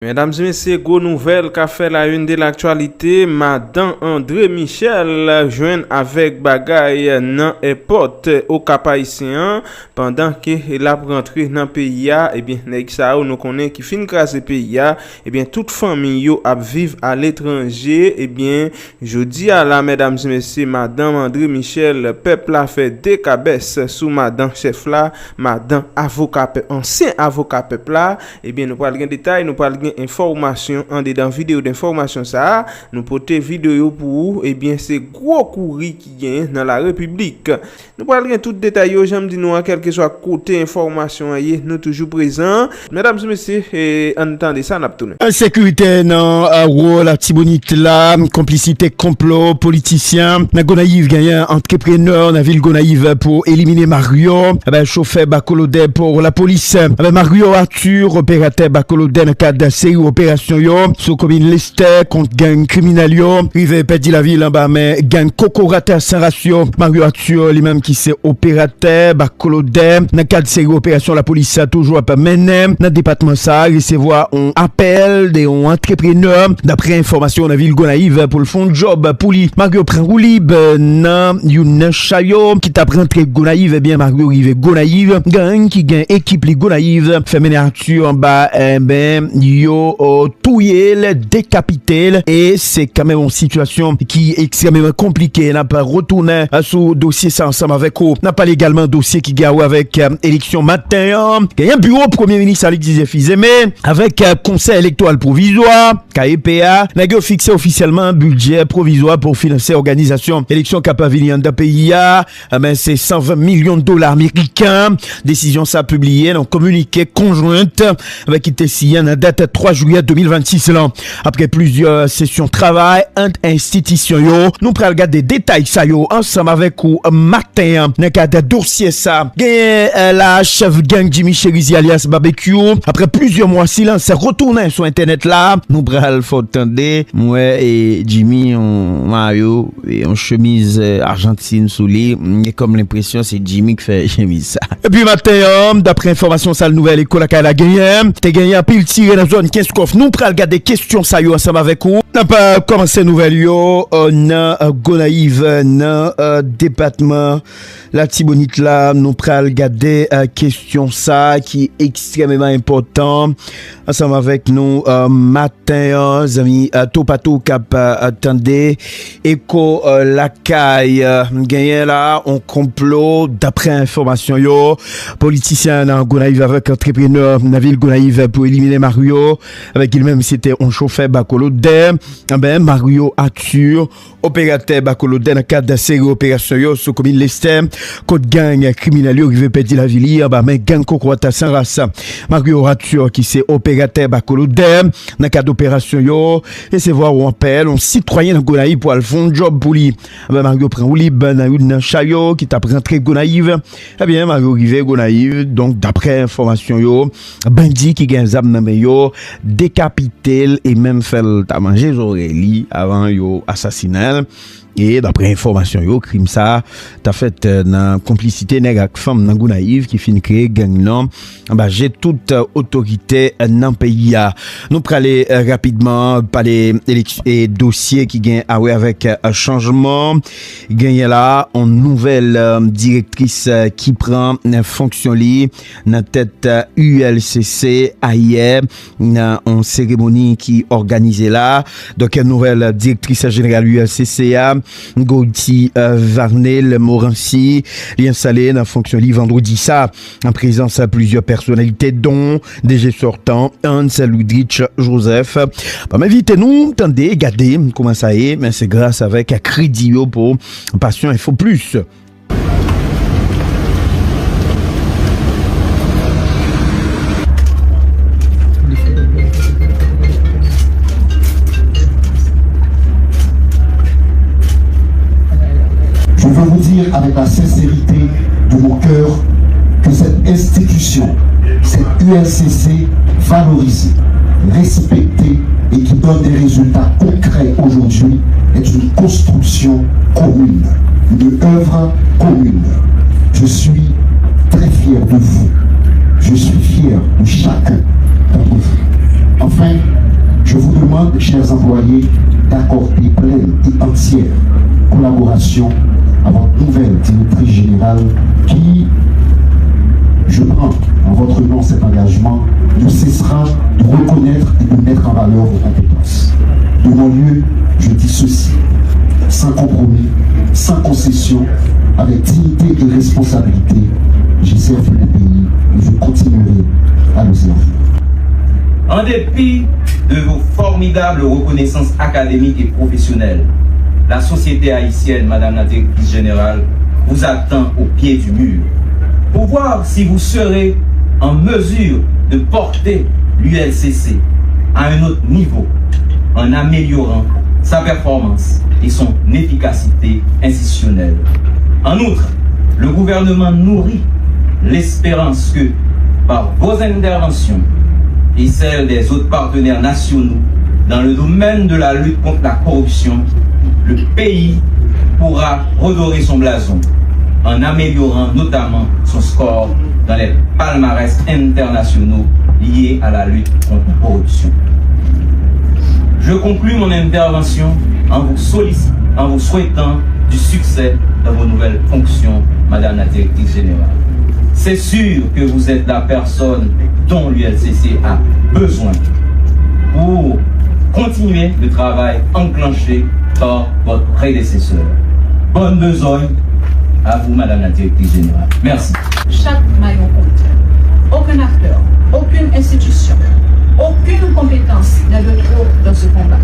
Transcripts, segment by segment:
Mesdames et messieurs, gros nouvelle qu'a fait la une de l'actualité, Madame André Michel joint avec bagay nan airport au Cap Haïtien pendant que la rentré dans pays a, et bien nèg sa nous connaît qui fin craser pays a, et bien toute famille yo a vivre à l'étranger, et bien jeudi à la mesdames et messieurs, Madame André Michel peuple a fait des cabesses sous Madame chef là, Madame avocat ancien avocat peuple là, et bien nous parlons de détails, nous parlons information en dedans vidéo d'information ça nous porter vidéo pour et bien c'est gros courri qui gagne dans la République nous parlerons tout détail j'aime dire nous quel que soit côté information nous toujours présent mesdames et messieurs et entendez ça n'a tourné sécurité non la Tibonite là complicité complot politicien na Gonaïve gagnant entrepreneur na ville Gonaïve pour éliminer Mario chauffeur Bacolodé pour la police Mario Arthur opérateur Bacolodé dans cadre série opération yo sous commune Lester contre gang criminel yo rive perdit la ville en bas mais gang cocorateur sans ratio Mario Arthur lui-même qui c'est opérateur Bacolodé dans cadre série opération la police a toujours pas mené dans département ça recevoir un appel des entrepreneurs d'après information dans ville Gonaïve pour le fond job pour lui Mario prend roulib dans une chayo qui t'a rentré Gonaïve bien Mario rive Gonaïve gang qui gagne équipe li Gonaïve fait mener Arthur en bas ben yo touyer décapiter et c'est quand même une situation qui est extrêmement compliquée n'a pas retourner sous dossier ça ensemble avec vous n'a pas également dossier qui gagne avec élection matin il y a un bureau premier ministre Alexis Fizeme avec conseil électoral provisoire KEPA n'a fixé officiellement un budget provisoire pour financer organisation élection capavilian d'un pays mais c'est 120 millions de dollars américains décision ça publiée dans communiqué conjointe avec qui était signé en date 3 juillet 2026 là. Après plusieurs sessions de travail entre institutions yo, nous pral regarder détails ça yo ensemble avec ou matin dans cadre dossier ça. La chef gang Jimmy Cherizi alias Barbecue après plusieurs mois silence retourné sur internet là, nous pral faut attendre moi et Jimmy on Mario et en chemise argentine sous lit, et comme l'impression c'est Jimmy qui fait chemise ça. Et puis matin d'après information ça nouvelle école à la gagné, t'es gagné un pile tiré dans zone 15 coffre. Nous pral regarder questions ça yo ensemble avec vous. N'a pas commencé nouvelle yo dans Gonaïve dans département la Tibonite là, nous pral regarder question ça qui est extrêmement important ensemble avec nous matin amis topato cap attendez éco la caille gagné là on complot d'après information yo politicien dans Gonaïve avec entrepreneur dans ville Gonaïve pour éliminer Mario avec lui-même c'était un chauffeur Bacolodé ben Mario Arthur opérateur Bacolodé dans cadre de série opération yo sous commune Lester côte gang criminel yo rive perdre la ville ben mais gang cocoata sans race Mario Arthur qui c'est opérateur Bacolodé dans cadre d'opération yo et c'est voir on appelle un citoyen dans Gonaïve pour le fond job pour lui ben Mario prend rouli dans une chayo qui t'a rentré Gonaïve eh bien Mario rive Gonaïve donc d'après information yo bandit qui gagne zam nan yo décapité et même fait ta manger Zoreli avant yo assassiné et d'après information yo crime ça t'a fait dans complicité nèg ak femme nan Gonaïve qui fin créer gang non j'ai toute autorité dans pays a nous praler rapidement parler élection et dossier qui gagne avec un changement gagne là une nouvelle directrice qui prend fonction li dans tête ULCC hier dans une cérémonie qui organisée là donc une nouvelle directrice générale ULCC Gauthier Varnel Morancy installé dans fonction li vendredi ça en présence à plusieurs personnalités dont DG sortant Hans Ludwig Joseph m'invitez nous attendez regardez comment ça est mais c'est grâce avec crédit pour Passion Info Plus. Je veux vous dire avec la sincérité de mon cœur que cette institution, cette ULCC valorisée, respectée et qui donne des résultats concrets aujourd'hui est une construction commune, une œuvre commune. Je suis très fier de vous. Je suis fier de chacun d'entre vous. Enfin, demande, chers employés, d'accorder pleine et entière collaboration à votre nouvelle directrice générale qui, je prends en votre nom cet engagement, ne cessera de reconnaître et de mettre en valeur vos compétences. De mon lieu, je dis ceci, sans compromis, sans concession, avec dignité et responsabilité, j'ai servi le pays et je continuerai à le servir. En dépit de vos formidables reconnaissances académiques et professionnelles, la société haïtienne, Madame la Directrice Générale, vous attend au pied du mur pour voir si vous serez en mesure de porter l'ULCC à un autre niveau en améliorant sa performance et son efficacité institutionnelle. En outre, le gouvernement nourrit l'espérance que, par vos interventions et celles des autres partenaires nationaux dans le domaine de la lutte contre la corruption, le pays pourra redorer son blason en améliorant notamment son score dans les palmarès internationaux liés à la lutte contre la corruption. Je conclus mon intervention en vous souhaitant du succès dans vos nouvelles fonctions, Madame la Directrice Générale. C'est sûr que vous êtes la personne dont l'ULCC a besoin pour continuer le travail enclenché par votre prédécesseur. Bonne besogne à vous, Madame la Directrice Générale. Merci. Chaque maillon compte. Aucun acteur, aucune institution, aucune compétence n'est de trop dans ce combat.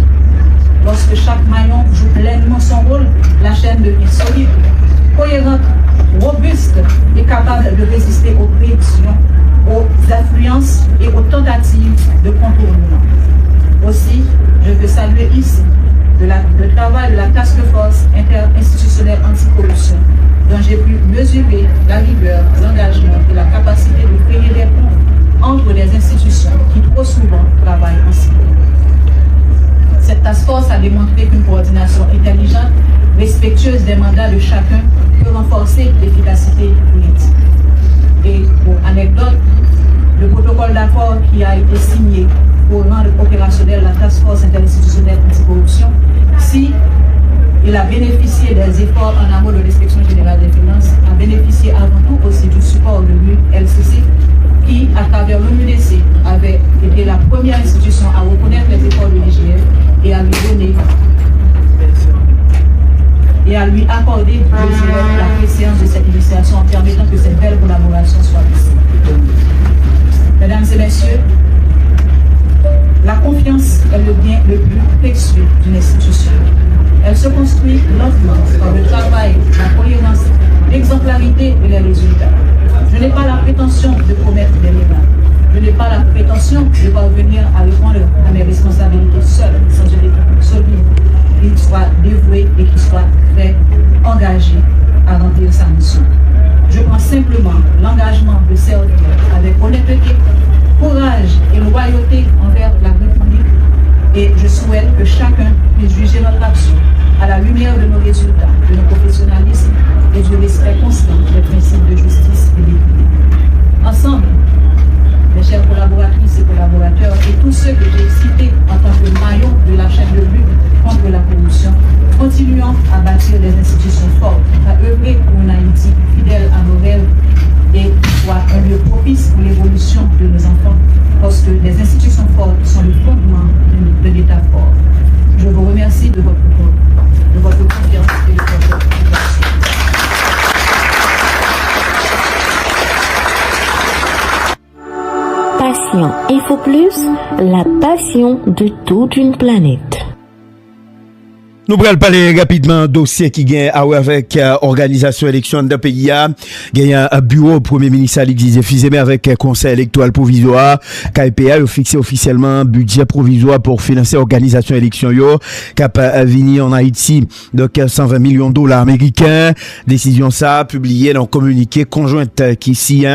Lorsque chaque maillon joue pleinement son rôle, la chaîne devient solide, cohérente, robuste et capable de résister aux prédictions, aux influences et aux tentatives de contournement. Aussi, je veux saluer ici le travail de la Task Force interinstitutionnelle anticorruption, dont j'ai pu mesurer la rigueur, l'engagement et la capacité de créer des ponts entre les institutions qui trop souvent travaillent ensemble. Cette task force a démontré qu'une coordination intelligente, respectueuse des mandats de chacun, peut renforcer l'efficacité politique. Et pour anecdote, le protocole d'accord qui a été signé pour rendre opérationnelle la task force interinstitutionnelle anticorruption, si il a bénéficié des efforts en amont de l'inspection générale des finances, a bénéficié avant tout aussi du support de l'ULCC, qui, à travers l'ONUDC, avait été la première institution à reconnaître les efforts de l'IGF et à lui donner et à lui accorder la préséance de cette initiation en permettant que cette belle collaboration soit possible. Mesdames et messieurs, la confiance est le bien le plus précieux d'une institution. Elle se construit lentement par le travail, la cohérence, l'exemplarité et les résultats. Je n'ai pas la prétention de promettre des miracles. Je n'ai pas la prétention de parvenir à répondre à mes responsabilités seule, sans une équipe solide, qui soit dévouée et qui soit très engagée à remplir sa mission. Je prends simplement l'engagement de servir avec honnêteté, courage et loyauté envers la République, et je souhaite que chacun puisse juger notre action à la lumière de nos résultats, de nos professionnalismes et du respect constant des principes de justice et d'équité. Ensemble, mes chers collaboratrices et collaborateurs et tous ceux que j'ai cités en tant que maillon de la chaîne de lutte contre la corruption, continuons à bâtir des institutions fortes, à œuvrer pour une Haïti fidèle à nos rêves et qui soit un lieu propice pour l'évolution de nos enfants, parce que les institutions fortes sont le fondement de l'État fort. Je vous remercie de votre confiance et de votre confiance. Passion Info Plus, la passion de toute une planète. Nous pourrons parler rapidement dossier qui gagne avec organisation élection d'un pays gagne un bureau premier ministre Alexis Fizeme avec conseil électoral provisoire KPA a fixé officiellement un budget provisoire pour financer organisation élection yo cap venir en Haïti donc 120 millions de dollars américains. Décision ça publiée dans un communiqué conjointe qui ici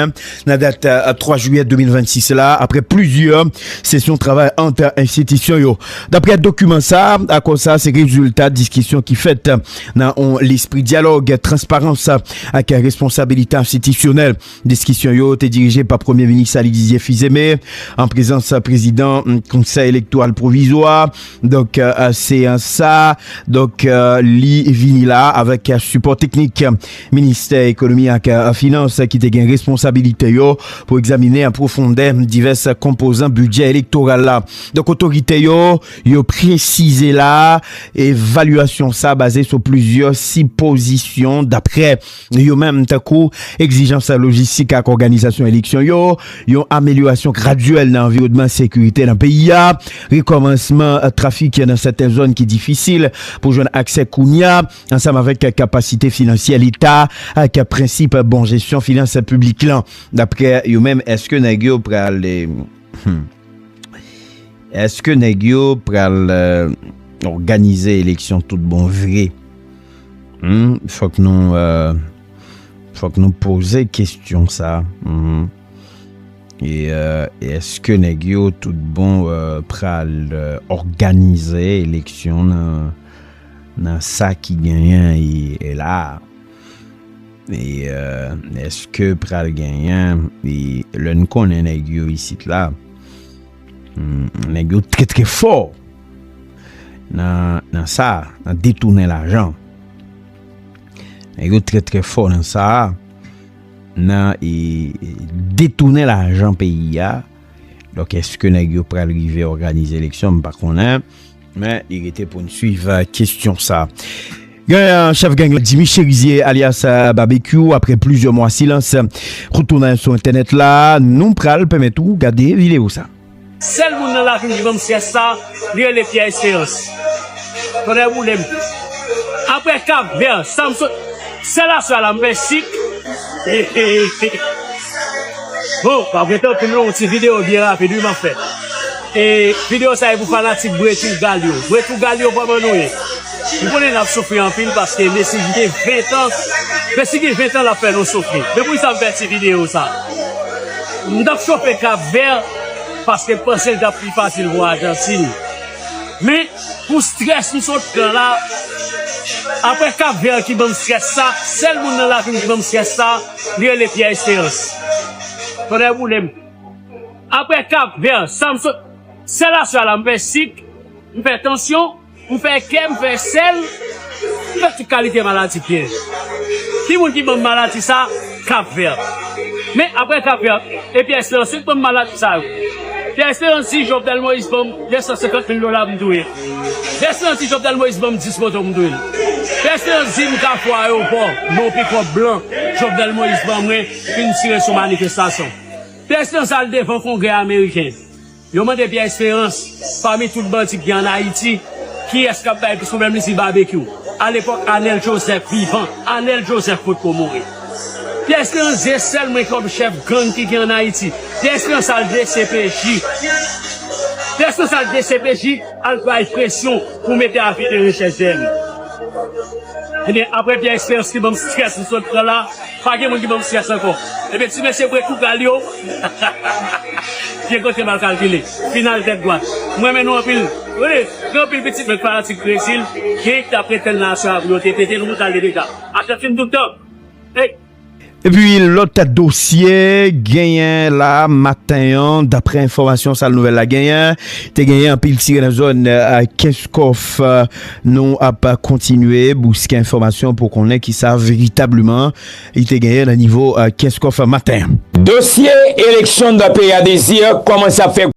la date 3 juillet 2026 là après plusieurs sessions de travail entre institutions yo. D'après le document ça à quoi ça c'est résultat résultat discussion qui fait dans l'esprit dialogue, transparence avec responsabilité institutionnelle. Discussion yo était dirigée par Premier ministre Ali Didier Fils-Aimé en présence président conseil électoral provisoire. Donc c'est ça. Donc li vini là avec support technique ministère économie et finance qui te gain responsabilité yo pour examiner en profondeur diverses composants budget électoral là. Donc autorité yo précisé là évaluation ça basée sur plusieurs suppositions d'après yo même takou exigence logistique à organisation élection yo amélioration graduelle dans l'environnement sécurité dans le pays a recommencement trafic dans certaines zones qui difficile pour joindre accès kounia ensemble avec capacité financière l'état avec principe bon gestion finance publique là d'après yo même est-ce que nèg yo pral est-ce que nèg yo pral organiser élection tout bon vrai faut que nous poser question ça et est-ce que nèg yo tout bon pral organiser élection dans ça qui gagne et là et est-ce que pral gagnant et le n connaît nèg yo ici là nèg yo très très fort dans ça dans détourner l'argent nèg yo très très fort dans ça dans et détourner l'argent pays a. Donc est-ce que nèg yo pral arriver organiser élection pas connaît mais il était pour nous suivre question ça. Un chef gang Jimmy Cherizier alias Barbecue après plusieurs mois silence retourner sur internet là nous pral permet tout regarder vidéo ça. Seul monde dans la vie qui va me faire ça, lire les pieds séance. Connais vous les après Cap Vert, Samson c'est là sur la Mexique. Bon, pas vrai tant une longue vidéo bien rapide m'a fait. Et vidéo ça pour fanatique Bretou Galio. Bretou Galio pas nous. Vous connaissez la souffrir en pile parce que nécessité 20 ans. Parce que 20 ans la fait nous souffrir. Mais pour ça faire cette vidéo ça. Nous avons chopé Cap Vert parce que penser que c'est plus facile pour Argentine. Mais pour stress nous sommes là après Cap Vert qui me stress ça, seul monde dans la vie qui me stress ça, lire les pieds séance. Connais-vous les après Cap Vert, Samson c'est là sur la Mexique, on fait attention, on fait kem, on fait sel, on fait toute qualité maladie pied. Qui monde qui bonne maladie ça, Cap Vert. Mais après Cap Vert, et puis c'est ensuite bonne maladie ça. Puis c'est si Jovenel Moïse bombe 250 000 $, m'doué. C'est si Jovenel Moïse bombe 10 motos m'doué. C'est si m'ka fwa aéroport, mon pick-up blanc, Jovenel Moïse bombe une tirée sur manifestation. C'est ça le devant congrès américain. Yo mande bien espérance parmi tout le bandit qui en Haïti qui est-ce qui a plus problème ici barbecue. À l'époque Anel Joseph vivant, Anel Joseph pour mourir. Pierre Espérance est seulement comme chef gang qui est en Haïti. Pierre Espérance a le DCPJ. Pierre Espérance a le DCPJ, elle va pression pour mettre à vie de recherche. Et bien, après Pierre Espérance qui va me stresser sur ce là, pas de monde qui va me stresser encore. Et bien, si monsieur Bretou Galio, j'ai côté mal calculé. Final tête droite. Moi, maintenant, en pile, grand pile petit, mais fanatique Brésil, qui est après tel nation à vous, pété le mouton de l'État. Achète tout le temps. Hey! Et puis l'autre dossier gagné là matin d'après information ça nouvelle la gagné t'es gagné un pile tiré dans zone Keskov nous a pas continué busquer information pour qu'on ait qui ça véritablement il t'est gagné au niveau Keskov matin. Dossier élection de pays à désir comment ça fait